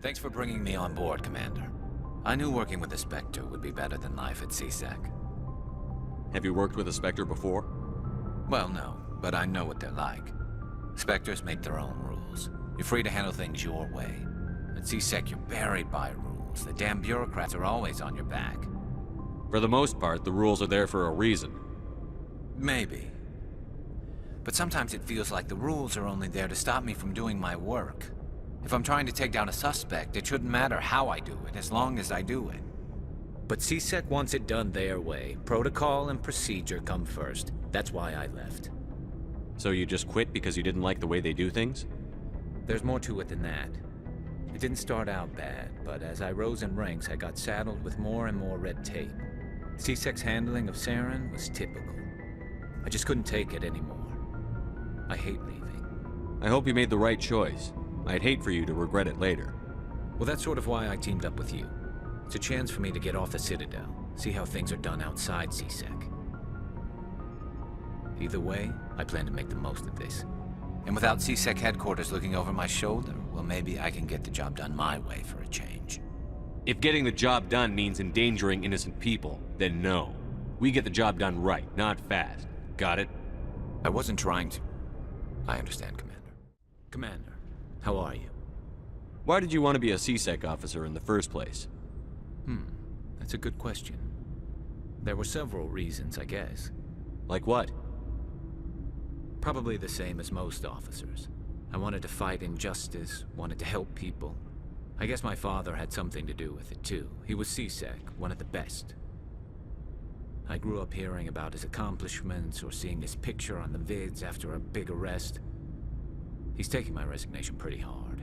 Thanks for bringing me on board, Commander. I knew working with a Spectre would be better than life at CSEC. Have you worked with a Spectre before? Well, no, but I know what they're like. Spectres make their own rules. You're free to handle things your way. At CSEC, you're buried by rules. The damn bureaucrats are always on your back. For the most part, the rules are there for a reason. Maybe. But sometimes it feels like the rules are only there to stop me from doing my work. If I'm trying to take down a suspect, it shouldn't matter how I do it, as long as I do it. But CSEC wants it done their way. Protocol and procedure come first. That's why I left. So you just quit because you didn't like the way they do things? There's more to it than that. It didn't start out bad, but as I rose in ranks, I got saddled with more and more red tape. CSEC's handling of Saren was typical. I just couldn't take it anymore. I hate leaving. I hope you made the right choice. I'd hate for you to regret it later. Well, that's sort of why I teamed up with you. It's a chance for me to get off the Citadel, see how things are done outside CSEC. Either way, I plan to make the most of this. And without CSEC headquarters looking over my shoulder, well, maybe I can get the job done my way for a change. If getting the job done means endangering innocent people, then no. We get the job done right, not fast. Got it? I wasn't trying to... I understand, Commander. Commander, how are you? Why did you want to be a CSEC officer in the first place? That's a good question. There were several reasons, I guess. Like what? Probably the same as most officers. I wanted to fight injustice, wanted to help people. I guess my father had something to do with it too. He was CSEC, one of the best. I grew up hearing about his accomplishments or seeing his picture on the vids after a big arrest. He's taking my resignation pretty hard.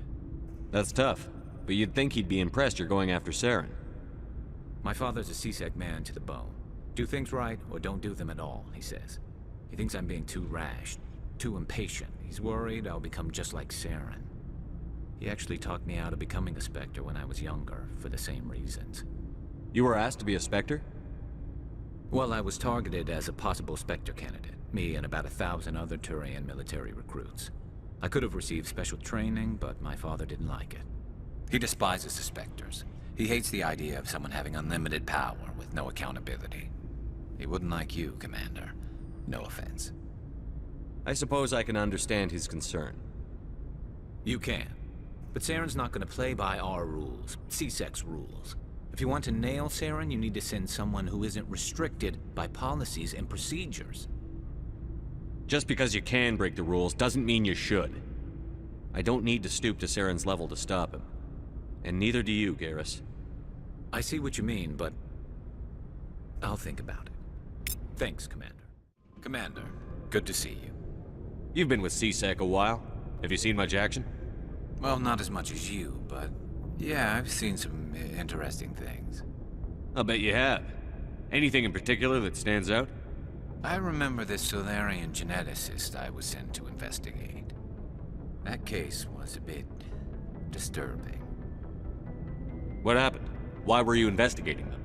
That's tough, but you'd think he'd be impressed you're going after Saren. My father's a CSEC man to the bone. Do things right or don't do them at all, he says. He thinks I'm being too rash, too impatient. He's worried I'll become just like Saren. He actually talked me out of becoming a Spectre when I was younger, for the same reasons. You were asked to be a Spectre? Well, I was targeted as a possible Spectre candidate, me and about 1,000 other Turian military recruits. I could have received special training, but my father didn't like it. He despises the Spectres. He hates the idea of someone having unlimited power with no accountability. He wouldn't like you, Commander. No offense. I suppose I can understand his concern. You can. But Saren's not going to play by our rules, CSEC's rules. If you want to nail Saren, you need to send someone who isn't restricted by policies and procedures. Just because you can break the rules doesn't mean you should. I don't need to stoop to Saren's level to stop him. And neither do you, Garrus. I see what you mean, but I'll think about it. Thanks, Commander. Commander, good to see you. You've been with CSEC a while. Have you seen much action? Well, not as much as you, but yeah, I've seen some interesting things. I'll bet you have. Anything in particular that stands out? I remember this Solarian geneticist I was sent to investigate. That case was a bit disturbing. What happened? Why were you investigating them?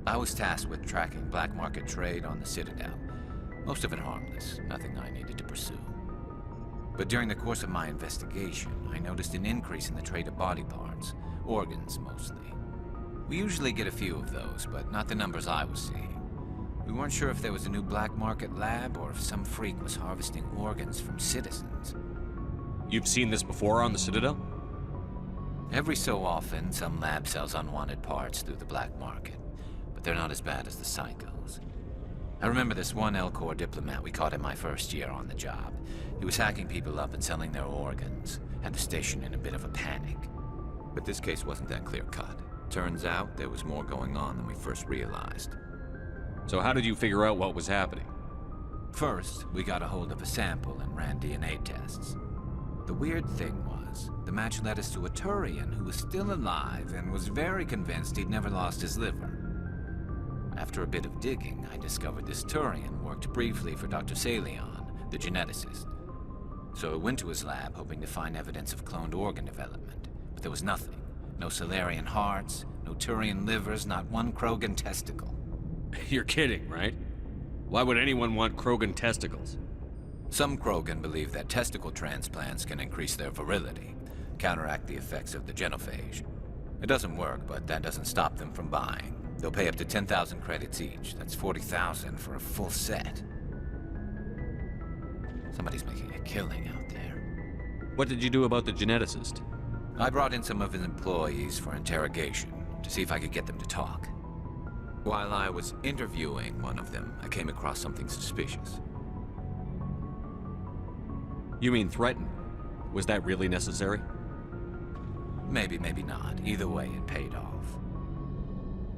I was tasked with tracking black market trade on the Citadel. Most of it harmless, nothing I needed to pursue. But during the course of my investigation, I noticed an increase in the trade of body parts, organs mostly. We usually get a few of those, but not the numbers I was seeing. We weren't sure if there was a new black market lab or if some freak was harvesting organs from citizens. You've seen this before on the Citadel? Every so often, some lab sells unwanted parts through the black market, but they're not as bad as the psychos. I remember this one L-Corps diplomat we caught in my first year on the job. He was hacking people up and selling their organs, had the station in a bit of a panic. But this case wasn't that clear-cut. Turns out there was more going on than we first realized. So how did you figure out what was happening? First, we got a hold of a sample and ran DNA tests. The weird thing was, the match led us to a Turian who was still alive and was very convinced he'd never lost his liver. After a bit of digging, I discovered this Turian worked briefly for Dr. Salion, the geneticist. So I went to his lab hoping to find evidence of cloned organ development, but there was nothing. No Solarian hearts, no Turian livers, not one Krogan testicle. You're kidding, right? Why would anyone want Krogan testicles? Some Krogan believe that testicle transplants can increase their virility. counteract the effects of the genophage. It doesn't work, but that doesn't stop them from buying. They'll pay up to 10,000 credits each. That's 40,000 for a full set. Somebody's making a killing out there. What did you do about the geneticist? I brought in some of his employees for interrogation to see if I could get them to talk. While I was interviewing one of them, I came across something suspicious. You mean threaten? Was that really necessary? Maybe, maybe not. Either way, it paid off.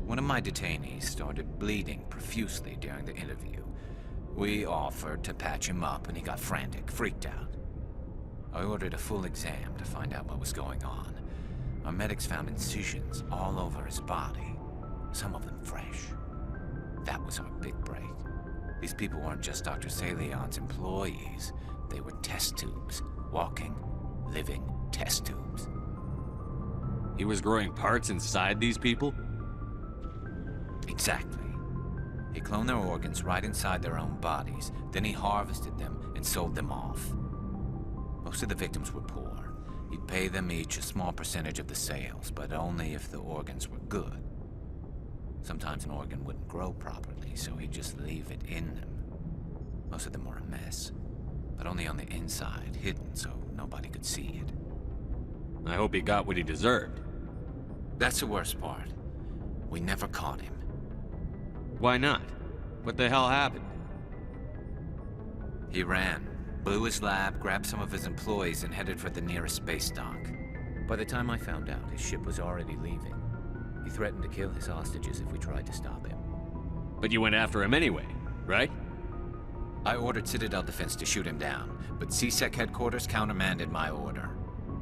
One of my detainees started bleeding profusely during the interview. We offered to patch him up, and he got frantic, freaked out. I ordered a full exam to find out what was going on. Our medics found incisions all over his body, some of them fresh. That was our big break. These people weren't just Dr. Salion's employees. They were test tubes. Walking, living test tubes. He was growing parts inside these people? Exactly. He cloned their organs right inside their own bodies. Then he harvested them and sold them off. Most of the victims were poor. He'd pay them each a small percentage of the sales, but only if the organs were good. Sometimes an organ wouldn't grow properly, so he'd just leave it in them. Most of them were a mess, but only on the inside, hidden so nobody could see it. I hope he got what he deserved. That's the worst part. We never caught him. Why not? What the hell happened? He ran, blew his lab, grabbed some of his employees, and headed for the nearest space dock. By the time I found out, his ship was already leaving. He threatened to kill his hostages if we tried to stop him. But you went after him anyway, right? I ordered Citadel Defense to shoot him down, but CSEC headquarters countermanded my order.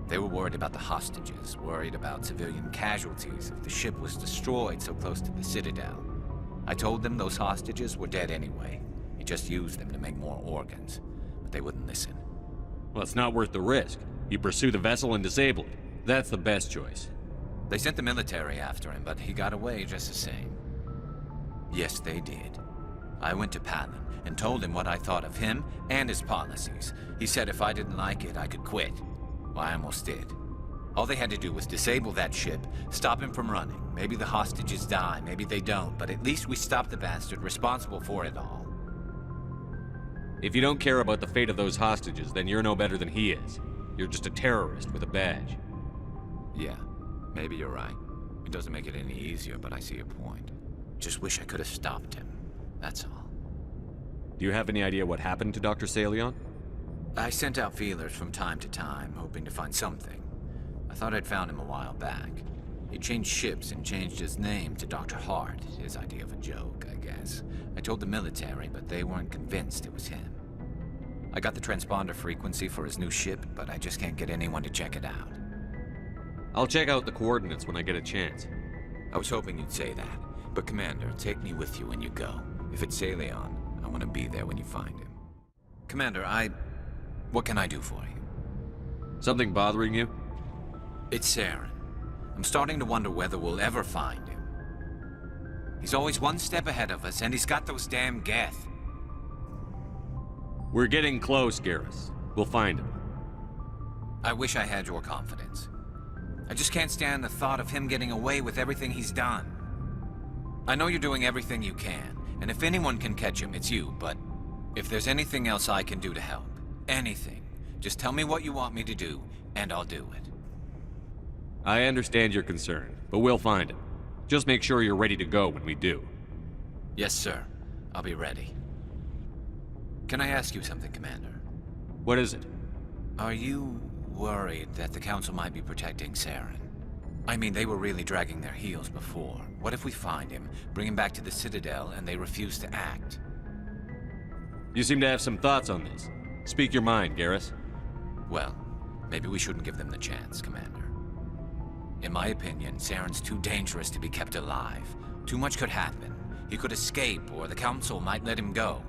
They were worried about the hostages, worried about civilian casualties if the ship was destroyed so close to the Citadel. I told them those hostages were dead anyway. He just used them to make more organs, but they wouldn't listen. Well, it's not worth the risk. You pursue the vessel and disable it. That's the best choice. They sent the military after him, but he got away just the same. Yes, they did. I went to Palin and told him what I thought of him and his policies. He said if I didn't like it, I could quit. Well, I almost did. All they had to do was disable that ship, stop him from running. Maybe the hostages die, maybe they don't, but at least we stopped the bastard responsible for it all. If you don't care about the fate of those hostages, then you're no better than he is. You're just a terrorist with a badge. Yeah, maybe you're right. It doesn't make it any easier, but I see your point. Just wish I could have stopped him. That's all. Do you have any idea what happened to Dr. Salion? I sent out feelers from time to time, hoping to find something. I thought I'd found him a while back. He changed ships and changed his name to Dr. Hart, his idea of a joke, I guess. I told the military, but they weren't convinced it was him. I got the transponder frequency for his new ship, but I just can't get anyone to check it out. I'll check out the coordinates when I get a chance. I was hoping you'd say that. But Commander, take me with you when you go. If it's Salion, I want to be there when you find him. Commander, what can I do for you? Something bothering you? It's Saren. I'm starting to wonder whether we'll ever find him. He's always one step ahead of us, and he's got those damn Geth. We're getting close, Garrus. We'll find him. I wish I had your confidence. I just can't stand the thought of him getting away with everything he's done. I know you're doing everything you can, and if anyone can catch him, it's you, but if there's anything else I can do to help, anything, just tell me what you want me to do, and I'll do it. I understand your concern, but we'll find him. Just make sure you're ready to go when we do. Yes, sir. I'll be ready. Can I ask you something, Commander? What is it? Are you worried that the Council might be protecting Saren? I mean, they were really dragging their heels before. What if we find him, bring him back to the Citadel, and they refuse to act? You seem to have some thoughts on this. Speak your mind, Garrus. Well, maybe we shouldn't give them the chance, Commander. In my opinion, Saren's too dangerous to be kept alive. Too much could happen. He could escape, or the Council might let him go.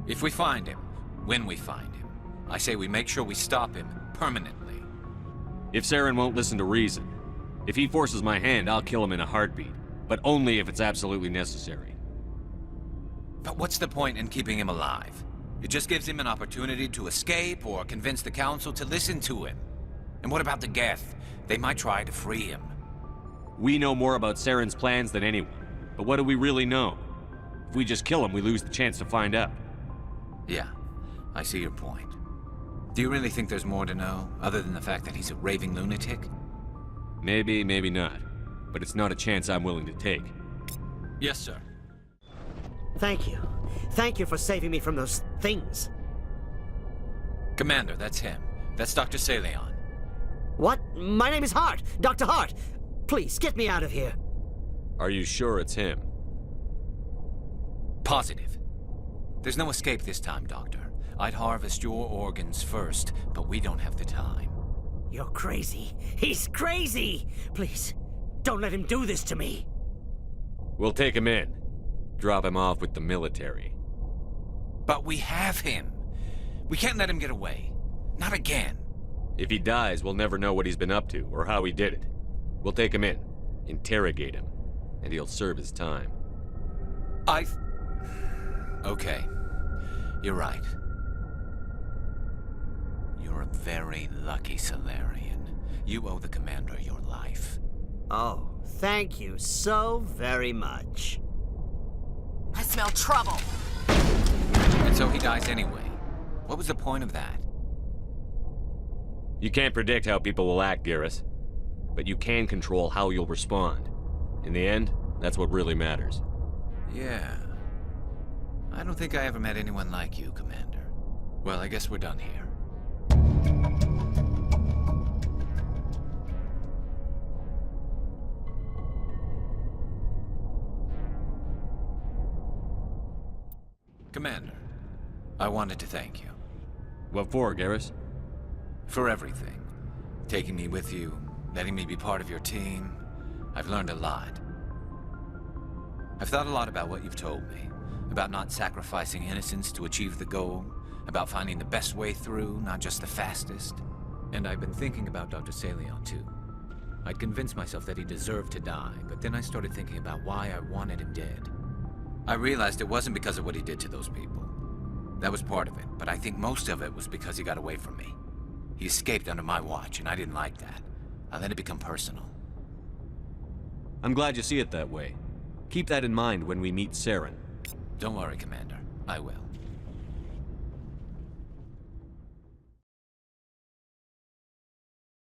If we find him, when we find him, I say we make sure we stop him permanently. If Saren won't listen to reason, if he forces my hand, I'll kill him in a heartbeat. But only if it's absolutely necessary. But what's the point in keeping him alive? It just gives him an opportunity to escape or convince the Council to listen to him. And what about the Geth? They might try to free him. We know more about Saren's plans than anyone, but what do we really know? If we just kill him, we lose the chance to find out. Yeah, I see your point. Do you really think there's more to know, other than the fact that he's a raving lunatic? Maybe, maybe not. But it's not a chance I'm willing to take. Yes, sir. Thank you. Thank you for saving me from those things. Commander, that's him. That's Dr. Saleon. What? My name is Hart. Dr. Hart. Please, get me out of here. Are you sure it's him? Positive. There's no escape this time, Doctor. I'd harvest your organs first, but we don't have the time. You're crazy. He's crazy! Please, don't let him do this to me. We'll take him in. Drop him off with the military. But we have him. We can't let him get away. Not again. If he dies, we'll never know what he's been up to, or how he did it. We'll take him in, interrogate him, and he'll serve his time. Okay. You're right. You're a very lucky Salarian. You owe the Commander your life. Oh, thank you so very much. I smell trouble. And so he dies anyway. What was the point of that? You can't predict how people will act, Garrus. But you can control how you'll respond. In the end, that's what really matters. Yeah. I don't think I ever met anyone like you, Commander. Well, I guess we're done here. Commander, I wanted to thank you. What for, Garrus? For everything. Taking me with you, letting me be part of your team. I've learned a lot. I've thought a lot about what you've told me. About not sacrificing innocence to achieve the goal. About finding the best way through, not just the fastest. And I've been thinking about Dr. Saleon, too. I'd convinced myself that he deserved to die, but then I started thinking about why I wanted him dead. I realized it wasn't because of what he did to those people. That was part of it, but I think most of it was because he got away from me. He escaped under my watch, and I didn't like that. I let it become personal. I'm glad you see it that way. Keep that in mind when we meet Saren. Don't worry, Commander. I will.